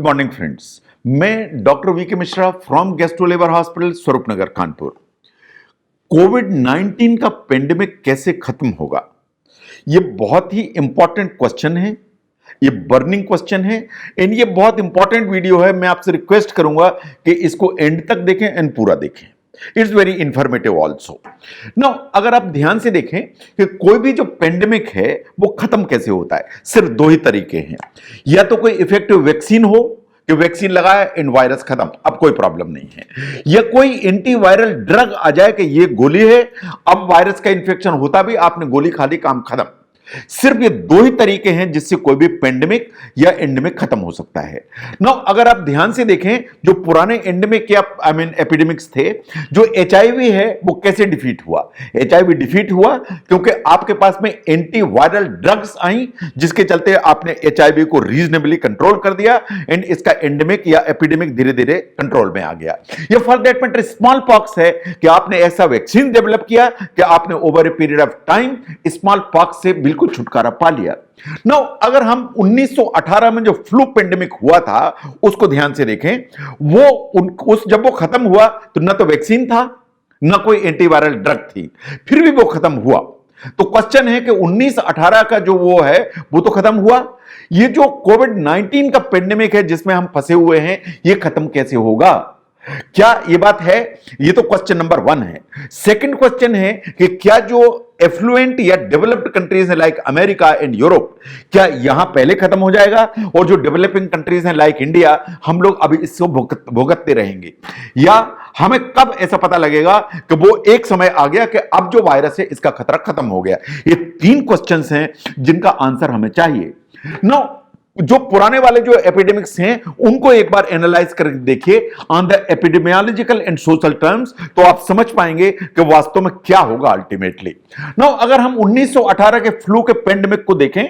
Morning friends, मैं doctor VK Mishra from gastro hospital Swaroopnagar Kanpur. Covid 19 का pandemic कैसे खत्म होगा, यह बहुत ही इंपॉर्टेंट क्वेश्चन है, ये बर्निंग क्वेश्चन है एंड ये बहुत इंपॉर्टेंट वीडियो है। मैं आपसे रिक्वेस्ट करूंगा कि इसको एंड तक देखें एंड पूरा देखें। It's very informative also. Now अगर आप ध्यान से देखें कि कोई भी जो पेंडेमिक है वो खत्म कैसे होता है, सिर्फ दो ही तरीके हैं। या तो कोई इफेक्टिव वैक्सीन हो कि वैक्सीन लगाया एंड वायरस खत्म, अब कोई प्रॉब्लम नहीं है, या कोई एंटीवायरल ड्रग आ जाए कि ये गोली है, अब वायरस का इंफेक्शन होता भी, आपने गोली खा ली, काम खत्म। सिर्फ ये दो ही तरीके हैं जिससे कोई भी पेंडेमिक या एंडेमिक खत्म हो सकता है। नाउ अगर आप ध्यान से देखें, जो पुराने एंडेमिक या एपिडेमिक्स थे, जो एचआईवी है वो कैसे डिफीट हुआ। एचआईवी डिफीट हुआ क्योंकि आपके पास में एंटीवायरल ड्रग्स आई, जिसके चलते आपने एचआईवी को रीजनेबली कंट्रोल कर दिया एंड इसका एंडेमिक या एपिडेमिक धीरे धीरे कंट्रोल में आ गया। ये for that matter small pox है कि आपने ऐसा वैक्सीन डेवलप किया कि आपने over a period of time small pox से बिल्कुल छुटकारा पा लिया। नाउ अगर हम 1918 में जो फ्लू पेंडेमिक हुआ था उसको ध्यान से देखें, जब वो खत्म हुआ तो न तो वैक्सीन था न कोई एंटीवायरल ड्रग थी, फिर भी वो खत्म हुआ। तो क्वेश्चन है कि 1918 का जो वो है वो तो खत्म हुआ, ये जो कोविड 19 का पेंडेमिक है जिसमें हम फंसे हुए हैं, ये खत्म कैसे होगा? क्या ये बात है? ये तो क्वेश्चन नंबर 1 है। सेकंड क्वेश्चन है कि क्या जो एफ्लुएंट या डेवलप्ड कंट्रीज हैं लाइक अमेरिका एंड यूरोप, क्या यहां पहले खत्म हो जाएगा और जो डेवलपिंग कंट्रीज हैं लाइक इंडिया, हम लोग अभी इसको भुगतते रहेंगे? या हमें कब ऐसा पता लगेगा कि वो एक समय आ गया कि अब जो वायरस है इसका खतरा खत्म हो गया? ये 3 क्वेश्चंस हैं जिनका आंसर हमें चाहिए। नो, जो पुराने वाले जो एपिडेमिक्स हैं उनको एक बार एनालाइज करके देखिए on the epidemiological and social terms, तो आप समझ पाएंगे कि वास्तव में क्या होगा अल्टीमेटली। नाउ अगर हम 1918 के फ्लू के पेंडेमिक को देखें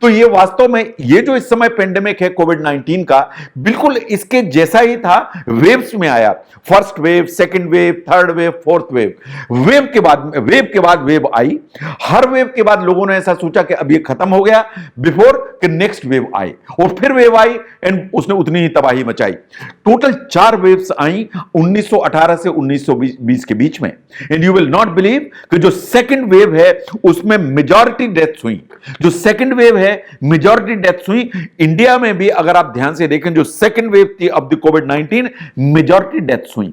तो ये वास्तव में ये जो इस समय पेंडेमिक है कोविड 19 का, बिल्कुल इसके जैसा ही था। वेव्स में आया, first wave, second wave, third wave, fourth wave. Wave के बाद वेव आई। हर वेव के बाद लोगों ने ऐसा सोचा कि अब ये खत्म हो गया बिफोर कि नेक्स्ट वेव आई, और फिर वेव आई एंड उसने उतनी ही तबाही मचाई। टोटल 4 वेव्स आई 1918 से 1920 के बीच में। And you will not believe कि जो सेकंड वेव है उसमें मेजॉरिटी डेथ्स हुई। जो सेकंड वेव है मेजॉरिटी डेथ्स हुई। इंडिया में भी अगर आप ध्यान से देखें, जो सेकंड वेव थी of the Covid 19, majority deaths हुई।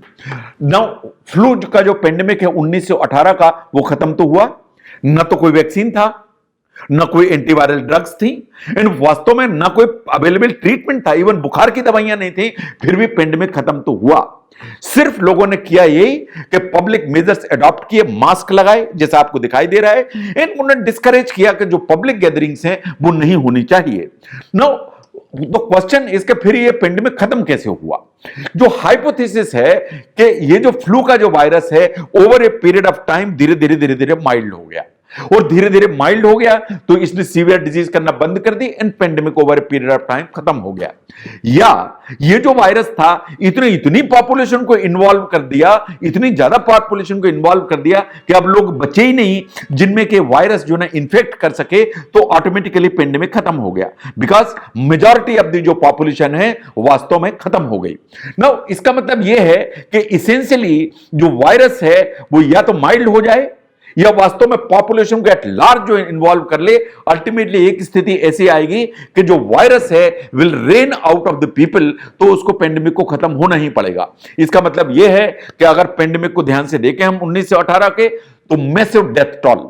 नाउ फ्लू का जो पेंडेमिक है 1918 का, वो खत्म तो हुआ, न तो कोई वैक्सीन था, न कोई एंटीवायरल ड्रग्स थी एंड वास्तव में न कोई अवेलेबल ट्रीटमेंट था, इवन बुखार की दवाइयां नहीं थी, फिर भी पेंडेमिक खत्म तो हुआ। सिर्फ लोगों ने किया यही कि पब्लिक मेजर्स अडॉप्ट किए, मास्क लगाए जैसा आपको दिखाई दे रहा है, एंड उन्होंने डिस्करेज किया कि जो पब्लिक गैदरिंग्स हैं वो नहीं होनी चाहिए। नो, तो क्वेश्चन इसके फिर ये पेंडेमिक खत्म कैसे हुआ? जो हाइपोथेसिस है कि ये जो फ्लू का जो वायरस है over a period of time धीरे धीरे माइल्ड हो गया, और धीरे धीरे माइल्ड हो गया तो इसने सीवियर डिजीज करना बंद कर दी and pandemic over a period of time खत्म हो गया। या ये जो वायरस था इतनी पॉपुलेशन को इन्वॉल्व कर दिया, इतनी ज्यादा पॉपुलेशन को इन्वॉल्व कर दिया कि अब लोग बचे ही नहीं जिनमें के वायरस जो ना इन्फेक्ट कर सके, तो ऑटोमेटिकली पेंडेमिक खत्म हो गया, बिकॉज मेजॉरिटी ऑफ द जो पॉपुलेशन है वास्तव में खत्म हो गई। नाउ इसका मतलब यह है कि इसेंशियली जो वायरस है वो या तो माइल्ड हो जाए या वास्तव में पॉपुलेशन को एट लार्ज जो इन्वॉल्व कर ले। अल्टीमेटली एक स्थिति ऐसी आएगी कि जो वायरस है will rain out of the people, तो उसको पेंडेमिक को खत्म होना ही पड़ेगा। इसका मतलब यह है कि अगर पेंडेमिक को ध्यान से देखें हम 1918 के, तो मैसिव डेथ टोल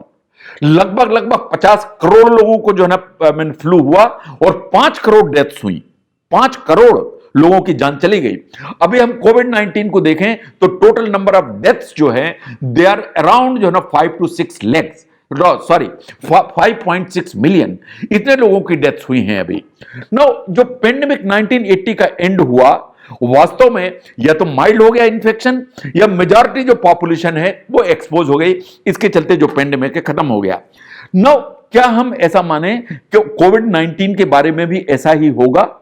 लगभग 50 करोड़ लोगों को जो है ना फ्लू हुआ और 5 करोड़ डेथ्स हुई। 5 करोड़ लोगों की जान चली गई। अभी हम कोविड 19 को देखें तो टोटल नंबर ऑफ डेथ्स जो है दे आर अराउंड जो है ना 5 to 6 lakhs, सॉरी 5.6 मिलियन, इतने लोगों की डेथ्स हुई हैं अभी। नो, जो पेंडेमिक 1980 का एंड हुआ वास्तव में या तो माइल्ड हो गया इन्फेक्शन, या मेजॉरिटी जो पॉपुलेशन है वो एक्सपोज हो गई, इसके चलते जो पेंडेमिक है खत्म हो गया। नो, क्या हम ऐसा माने कि कोविड 19 के बारे में भी ऐसा ही होगा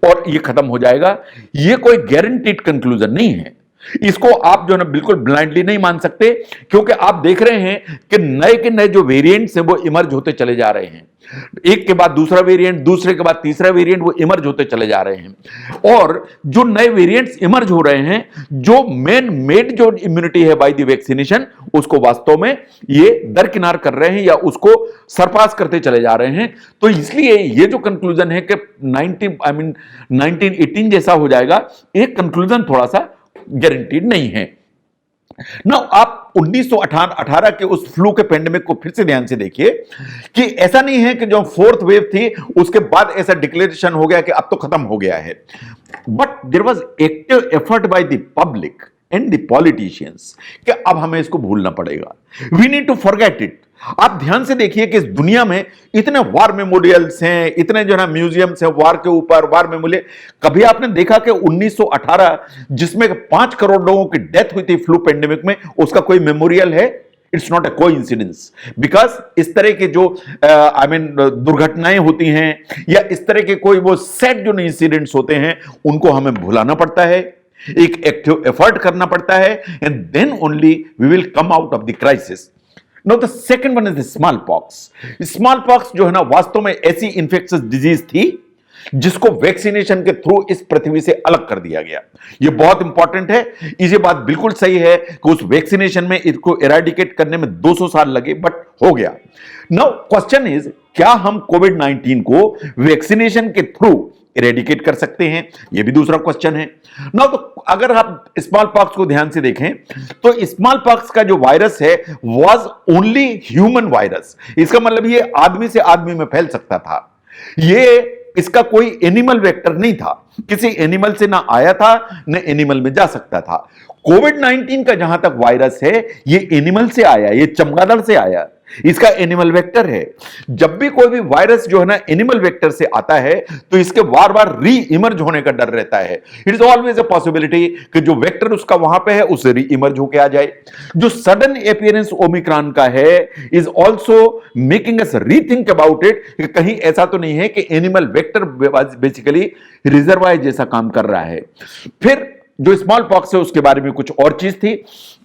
और ये खत्म हो जाएगा? ये कोई गारंटीड कंक्लूजन नहीं है, इसको आप जो है ना बिल्कुल ब्लाइंडली नहीं मान सकते, क्योंकि आप देख रहे हैं कि नए के नए जो वेरिएंट्स हैं वो इमर्ज होते चले जा रहे हैं। एक के बाद दूसरा वेरिएंट, दूसरे के बाद तीसरा वेरिएंट, वो इमर्ज होते चले जा रहे हैं। और जो नए वेरिएंट्स इमर्ज हो रहे हैं, जो मेन मेड जो इम्यूनिटी है बाय द वैक्सीनेशन, उसको वास्तव में ये दरकिनार कर रहे हैं या उसको सरपास करते चले जा रहे हैं। तो इसलिए ये जो कंक्लूजन है कि 1918 जैसा हो जाएगा, एक कंक्लूजन थोड़ा सा गारंटीड नहीं है ना। आप 1918 के उस फ्लू के पेंडेमिक को फिर से ध्यान से देखिए कि ऐसा नहीं है कि जो फोर्थ वेव थी उसके बाद ऐसा डिक्लेरेशन हो गया कि अब तो खत्म हो गया है, but there was active effort by the public and the politicians कि अब हमें इसको भूलना पड़ेगा, we need to forget it. आप ध्यान से देखिए कि इस दुनिया में इतने वार मेमोरियल्स हैं, इतने जो है म्यूजियम्स हैं वार के ऊपर, वार मेमोरियल। कभी आपने देखा कि 1918 जिसमें 5 करोड़ लोगों की डेथ हुई थी फ्लू पेंडेमिक में, उसका कोई मेमोरियल है? It's not a coincidence, because इस तरह के जो दुर्घटनाएं होती हैं या इस तरह के कोई वो सैड जो इंसिडेंट्स होते हैं, उनको हमें भुलाना पड़ता है, एक एक्टिव एफर्ट करना पड़ता है, and then only we will come out of the crisis. Now the second one is the smallpox. Smallpox जो है ना वास्तव में ऐसी इन्फेक्शियस डिजीज थी जिसको वैक्सीनेशन के थ्रू इस पृथ्वी से अलग कर दिया गया। यह बहुत इंपॉर्टेंट है। ये बात बिल्कुल सही है कि उस वैक्सीनेशन में इसको इरेडिकेट करने में 200 साल लगे, बट हो गया। नाउ क्वेश्चन इज, क्या हम कोविड-19 को वैक्सीनेशन के थ्रू इरेडिकेट कर सकते हैं? यह भी दूसरा क्वेश्चन है ना। तो अगर आप स्मॉल पॉक्स को ध्यान से देखें तो स्मॉल पॉक्स का जो वायरस है वाज ओनली ह्यूमन वायरस। इसका मतलब ये आदमी से आदमी में फैल सकता था, ये इसका कोई एनिमल वेक्टर नहीं था, किसी एनिमल से ना आया था न एनिमल में जा सकता था। कोविड-19 का जहां तक वायरस है ये एनिमल से आया, ये चमगादड़ से आया, इसका एनिमल वेक्टर है। जब भी कोई भी वायरस जो है ना एनिमल वेक्टर से आता है तो इसके बार बार री इमर्ज होने का डर रहता है। It is always a possibility कि जो वेक्टर उसका वहां पे है उससे री इमर्ज होके आ जाए। जो सडन अपीयरेंस ओमिक्रॉन का है is also making us rethink about it, कि कहीं ऐसा तो नहीं है कि एनिमल वेक्टर बेसिकली रिजर्वायर जैसा काम कर रहा है। फिर जो स्मॉल पॉक्स है उसके बारे में कुछ और चीज थी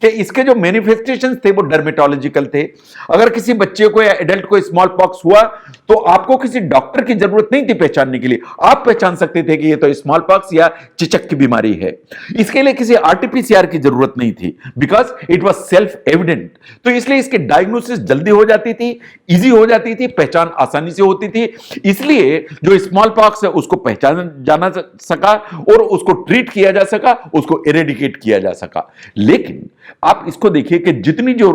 कि इसके जो मैनिफेस्टेशंस थे वो डर्मेटोलॉजिकल थे। अगर किसी बच्चे को या एडल्ट को स्मॉल पॉक्स हुआ तो आपको किसी डॉक्टर की जरूरत नहीं थी पहचानने के लिए, आप पहचान सकते थे कि ये तो स्मॉल पॉक्स या चिचक की बीमारी है। इसके लिए किसी आरटीपीसीआर की जरूरत नहीं थी, because it was self evident. तो इसलिए इसकी डायग्नोसिस जल्दी हो जाती थी, इजी हो जाती थी, पहचान आसानी से होती थी। इसलिए जो स्मॉल पॉक्स है उसको पहचाना जाना सका और उसको ट्रीट किया जा सका, उसको इरेडिकेट किया जा सका। लेकिन आप इसको देखिए कि जितनी जो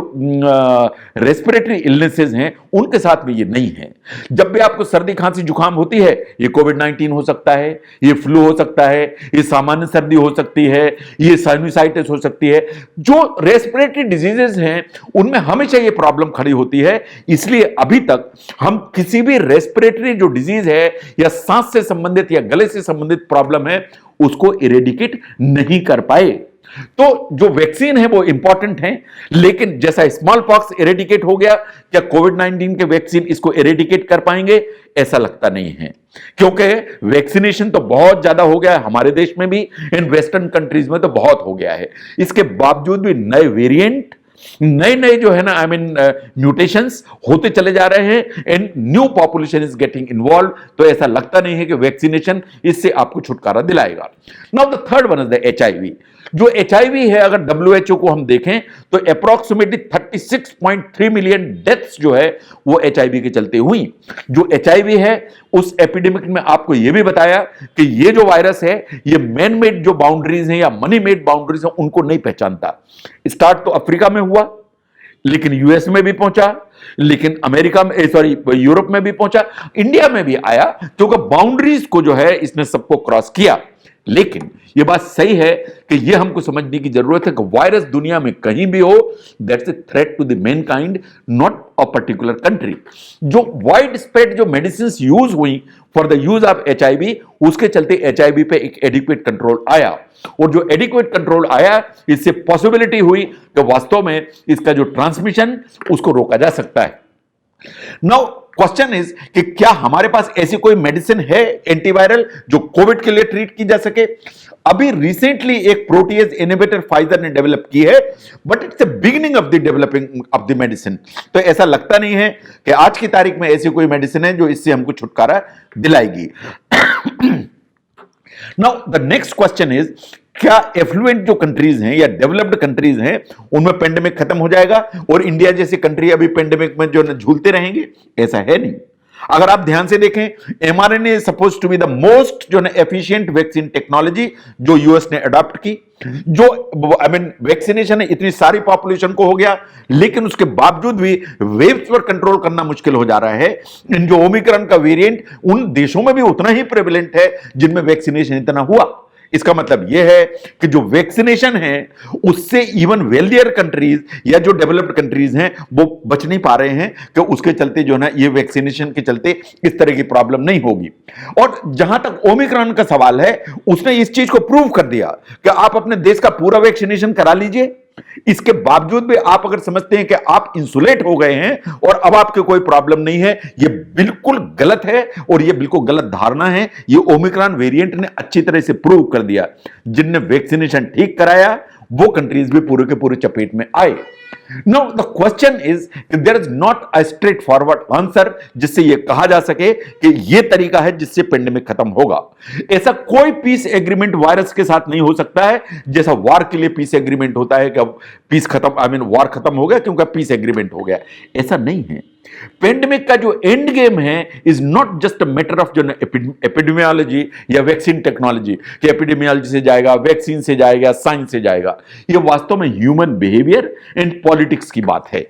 रेस्पिरेटरी इलनेसेस हैं उनके साथ में ये नहीं है। जब भी आपको सर्दी खांसी जुकाम होती है, ये कोविड-19 हो सकता है, ये फ्लू हो सकता है, ये सामान्य सर्दी हो सकती है, ये साइनसाइटिस हो सकती है। जो रेस्पिरेटरी डिजीजेस हैं उनमें हमेशा ये प्रॉब्लम खड़ी होती है। इसलिए अभी तक हम किसी भी रेस्पिरेटरी जो डिजीज है या सांस से संबंधित या गले से संबंधित प्रॉब्लम है उसको इरेडिकेट नहीं कर पाए। तो जो वैक्सीन है वो इंपॉर्टेंट है, लेकिन जैसा स्मॉल पॉक्स इरेडिकेट हो गया, क्या कोविड-19 के वैक्सीन इसको इरेडिकेट कर पाएंगे? ऐसा लगता नहीं है, क्योंकि वैक्सीनेशन तो बहुत ज्यादा हो गया है हमारे देश में भी, इन वेस्टर्न कंट्रीज में तो बहुत हो गया है। इसके बावजूद भी नए वेरिएंट, नए जो है ना म्यूटेशंस होते चले जा रहे हैं and new population is getting involve. तो ऐसा लगता नहीं है कि वैक्सीनेशन इससे आपको छुटकारा दिलाएगा। Now the third one is the HIV. जो एचआईवी है, अगर डब्ल्यूएचओ को हम देखें तो अप्रोक्सीमेटली 36.3 मिलियन डेथ्स जो है वो एचआईवी के चलते हुई। जो एचआईवी है उस एपिडेमिक में आपको यह भी बताया कि ये जो वायरस है ये मैन मेड जो बाउंड्रीज हैं या मनी मेड बाउंड्रीज हैं उनको नहीं पहचानता। स्टार्ट तो अफ्रीका में हुआ, लेकिन यूएस में भी पहुंचा, लेकिन अमेरिका में यूरोप में भी पहुंचा, इंडिया में भी आया, क्योंकि बाउंड्रीज को जो है इसने सबको क्रॉस किया। लेकिन यह बात सही है कि यह हमको समझने की जरूरत है कि वायरस दुनिया में कहीं भी हो, that's a threat to the mankind, not a particular country. जो वाइड स्प्रेड जो मेडिसिन यूज हुई for the use of HIV, उसके चलते एचआईवी पे एक एडिक्वेट कंट्रोल आया, और जो एडिक्वेट कंट्रोल आया इससे पॉसिबिलिटी हुई कि वास्तव में इसका जो ट्रांसमिशन उसको रोका जा सकता है। नाउ क्वेश्चन इज कि क्या हमारे पास ऐसी कोई मेडिसिन है एंटीवायरल जो कोविड के लिए ट्रीट की जा सके? अभी रिसेंटली एक प्रोटीएज इनहिबिटर फाइजर ने डेवलप की है, but it's the beginning of the developing of the medicine. तो ऐसा लगता नहीं है कि आज की तारीख में ऐसी कोई मेडिसिन है जो इससे हमको छुटकारा दिलाएगी। Now the next question is, क्या एफ्लुएंट जो कंट्रीज हैं या डेवलप्ड कंट्रीज हैं उनमें पेंडेमिक खत्म हो जाएगा और इंडिया जैसी कंट्री अभी पेंडेमिक में जो है झूलते रहेंगे? ऐसा है नहीं। अगर आप ध्यान से देखें, mRNA is suppose to be the most जो है एफिशिएंट वैक्सीन टेक्नोलॉजी जो यूएस ने अडॉप्ट की। जो वैक्सीनेशन है इतनी सारी पॉपुलेशन को हो गया, लेकिन उसके बावजूद भी वेव्स पर कंट्रोल करना मुश्किल हो जा रहा है। इन जो ओमिक्रॉन का वेरिएंट उन देशों में भी उतना ही प्रेवलेंट है जिनमें वैक्सीनेशन इतना हुआ। इसका मतलब यह है कि जो वैक्सीनेशन है उससे इवन वेल्दियर कंट्रीज या जो डेवलप्ड कंट्रीज हैं वो बच नहीं पा रहे हैं कि उसके चलते जो है ना ये वैक्सीनेशन के चलते इस तरह की प्रॉब्लम नहीं होगी। और जहां तक ओमिक्रॉन का सवाल है, उसने इस चीज को प्रूव कर दिया कि आप अपने देश का पूरा वैक्सीनेशन करा लीजिए, इसके बावजूद भी आप अगर समझते हैं कि आप इंसुलेट हो गए हैं और अब आपके कोई प्रॉब्लम नहीं है, यह बिल्कुल गलत है और यह बिल्कुल गलत धारणा है। यह ओमिक्रॉन वेरिएंट ने अच्छी तरह से प्रूव कर दिया। जिनने वैक्सीनेशन ठीक कराया वो कंट्रीज भी पूरे के पूरे चपेट में आए। Now the question is there is not a straightforward answer जिससे यह कहा जा सके कि यह तरीका है जिससे पेंडेमिक खत्म होगा। ऐसा कोई पीस एग्रीमेंट वायरस के साथ नहीं हो सकता है जैसा वॉर के लिए पीस एग्रीमेंट होता है कि अब पीस खत्म, वॉर खत्म हो गया क्योंकि पीस एग्रीमेंट हो गया। ऐसा नहीं है। पेंडेमिक का जो एंड गेम है is not just a matter of जो एपिडेमियोलॉजी या वैक्सीन टेक्नोलॉजी कि एपिडेमियोलॉजी से जाएगा, वैक्सीन से जाएगा, साइंस से जाएगा। यह वास्तव में ह्यूमन बिहेवियर एंड पॉलिटिक्स की बात है।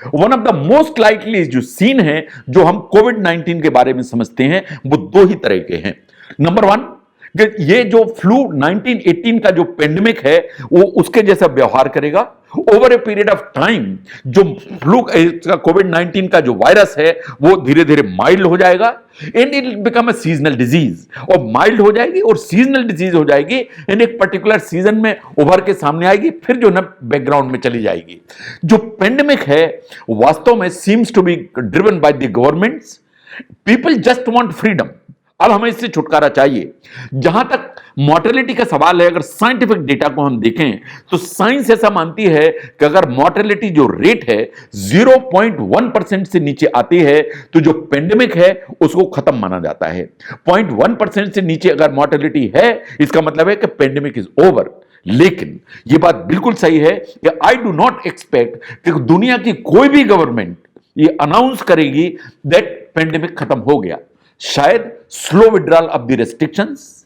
One of the most likely जो सीन है जो हम कोविड-19 के बारे में समझते हैं वो दो ही तरह के हैं। नंबर वन, ये जो फ्लू 1918 का जो पेंडेमिक है वो उसके जैसा व्यवहार करेगा over a period of time. जो फ्लू कोविड-19 का जो वायरस है वो धीरे धीरे माइल्ड हो जाएगा and it become a seasonal disease, और माइल्ड हो जाएगी और सीजनल डिजीज हो जाएगी एंड एक पर्टिकुलर सीजन में उभर के सामने आएगी, फिर जो ना बैकग्राउंड में चली जाएगी। जो पेंडेमिक है वास्तव में seems to be driven by the governments. People just want freedom. अब हमें इससे छुटकारा चाहिए। जहां तक मॉर्टेलिटी का सवाल है, अगर साइंटिफिक डेटा को हम देखें तो साइंस ऐसा मानती है कि अगर मॉर्टेलिटी जो रेट है 0.1% से नीचे आती है तो जो पेंडेमिक है उसको खत्म माना जाता है। 0.1% से नीचे अगर मॉर्टेलिटी है इसका मतलब है कि पेंडेमिक इज ओवर। लेकिन यह बात बिल्कुल सही है कि आई डू नॉट एक्सपेक्ट कि दुनिया की कोई भी गवर्नमेंट ये अनाउंस करेगी दैट पेंडेमिक खत्म हो गया। शायद slow withdrawal of the restrictions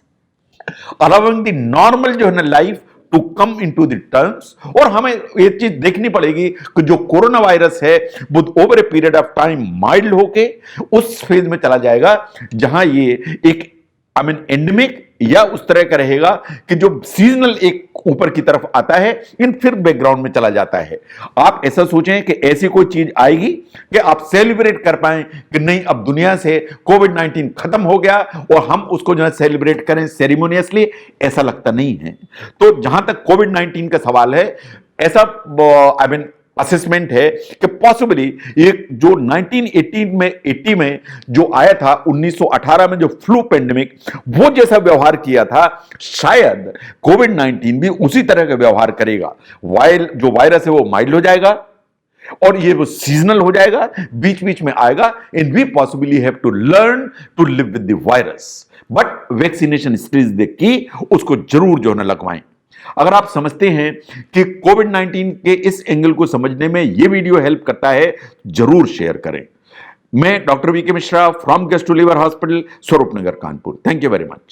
allowing the normal जो है ना life to come into the terms. और हमें ये चीज देखनी पड़ेगी कि जो कोरोना वायरस है वो over a period of time mild होके उस फेज में चला जाएगा जहां ये एक एंडेमिक या उस तरह का रहेगा कि जो सीजनल एक ऊपर की तरफ आता है इन फिर बैकग्राउंड में चला जाता है। आप ऐसा सोचें कि ऐसी कोई चीज आएगी कि आप सेलिब्रेट कर पाएं कि नहीं अब दुनिया से कोविड-19 खत्म हो गया और हम उसको जो है सेलिब्रेट करें सेरेमोनियसली, ऐसा लगता नहीं है। तो जहां तक कोविड-19 का सवाल है, ऐसा असेसमेंट है कि पॉसिबली ये जो 1980 में जो आया था, 1918 में जो फ्लू पेंडेमिक वो जैसा व्यवहार किया था, शायद कोविड-19 भी उसी तरह का व्यवहार करेगा। जो वायरस है वो माइल्ड हो जाएगा और ये वो सीजनल हो जाएगा, बीच बीच में आएगा and we possibly have to learn to live with the virus. But vaccination stage देख की उसको जरूर जो है ना लगवाएं। अगर आप समझते हैं कि कोविड-19 के इस एंगल को समझने में यह वीडियो हेल्प करता है, जरूर शेयर करें। मैं doctor VK Mishra from gastro liver hospital, Swaroopnagar, Kanpur. Thank you very much.